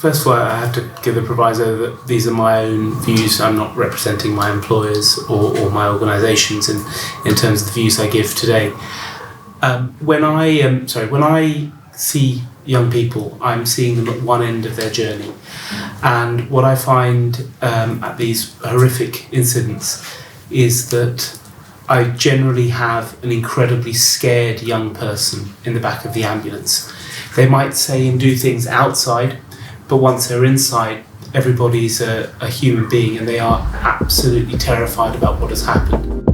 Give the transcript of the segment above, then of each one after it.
First of all, I have to give the proviso that these are my own views. I'm not representing my employers or my organisations in terms of the views I give today. When I see young people, I'm seeing them at one end of their journey. And what I find at these horrific incidents is that I generally have an incredibly scared young person in the back of the ambulance. They might say and do things outside, but once they're inside, everybody's a human being and they are absolutely terrified about what has happened.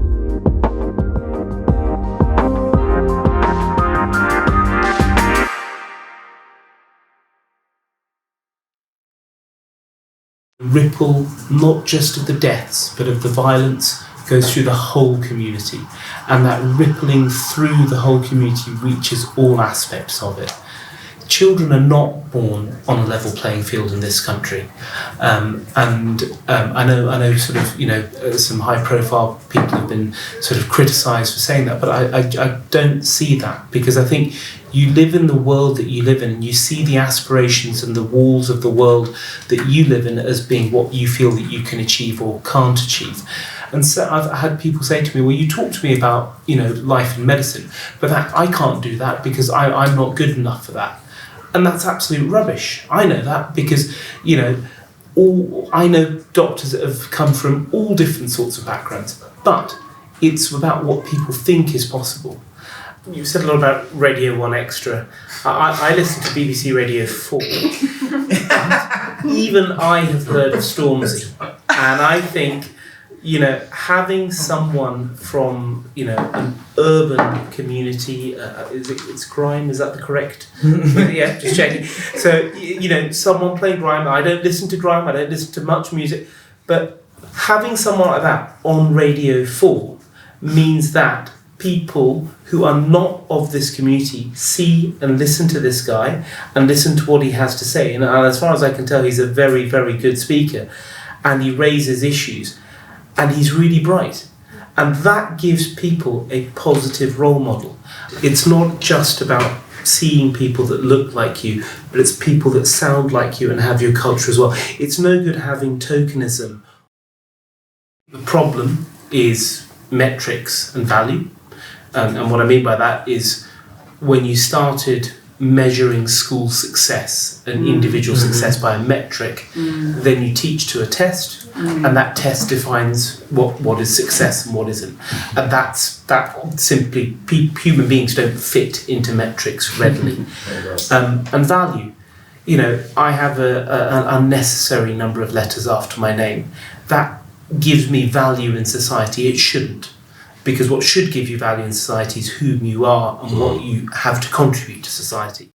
The ripple, not just of the deaths, but of the violence, goes through the whole community. And that rippling through the whole community reaches all aspects of it. Children are not born on a level playing field in this country, and I know sort of some high-profile people have been sort of criticised for saying that, but I don't see that, because I think you live in the world that you live in, and you see the aspirations and the walls of the world that you live in as being what you feel that you can achieve or can't achieve. And so I've had people say to me, well, you talk to me about life and medicine, but I can't do that because I'm not good enough for that. And that's absolute rubbish. I know that because, I know doctors that have come from all different sorts of backgrounds, but it's about what people think is possible. You said a lot about Radio 1 Extra. I listen to BBC Radio 4. Even I have heard of Stormzy. And I think, having someone from, an urban community, it's grime, is that the correct? Yeah, just checking. So, someone playing grime, I don't listen to grime, I don't listen to much music, but having someone like that on Radio 4 means that people who are not of this community see and listen to this guy and listen to what he has to say. And as far as I can tell, he's a very, very good speaker, and he raises issues. And he's really bright. And that gives people a positive role model. It's not just about seeing people that look like you, but it's people that sound like you and have your culture as well. It's no good having tokenism. The problem is metrics and value. And what I mean by that is when you started measuring school success and individual success by a metric, then you teach to a test, and that test defines what is success and what isn't. And that simply, human beings don't fit into metrics readily. And value, I have an unnecessary number of letters after my name. That gives me value in society. It shouldn't. Because what should give you value in society is whom you are and what you have to contribute to society.